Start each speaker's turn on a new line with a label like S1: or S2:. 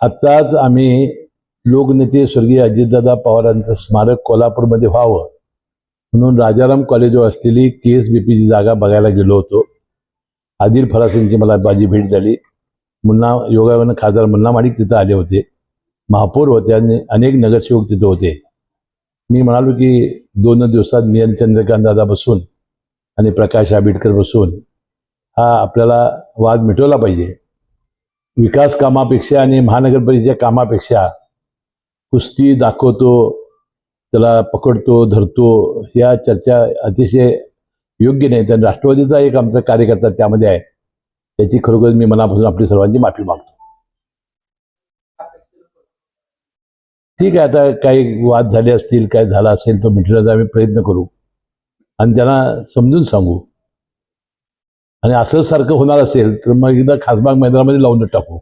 S1: आत्ताच आम्ही लोकनेते स्वर्गीय अजितदादा पवारांचं स्मारक कोल्हापूरमध्ये व्हावं म्हणून राजाराम कॉलेजवर असलेली KSBPची जागा बघायला गेलो होतो. आदिल फरासेंची मला माझी भेट झाली. मुन्ना योगायोगानं खासदार मुन्ना माडिक तिथं आले होते, महापौर होते आणि अनेक नगरसेवक तिथं होते. मी म्हणालो की 2 दिवसात मी आणि चंद्रकांत दादा बसून आणि प्रकाश आंबेडकर बसून हा आपल्याला वाद मिटवला पाहिजे. विकास कामापेक्षा आणि महानगरपालिकेच्या कामापेक्षा कुस्ती दाखवतो, त्याला पकडतो, धरतो, ह्या चर्चा अतिशय योग्य नाही. तर राष्ट्रवादीचा एक आमचा कार्यकर्ता त्यामध्ये आहे, त्याची खरोखर मी मनापासून आपली सर्वांची माफी मागतो. ठीक आहे, आता काही वाद झाले असतील, काय झाला असेल तो मिटवण्याचा आम्ही प्रयत्न करू आणि त्यांना समजून सांगू. आणि असं सारखं होणार असेल तर मग एकदा खासबाग मैदानामध्ये लावून टाकू.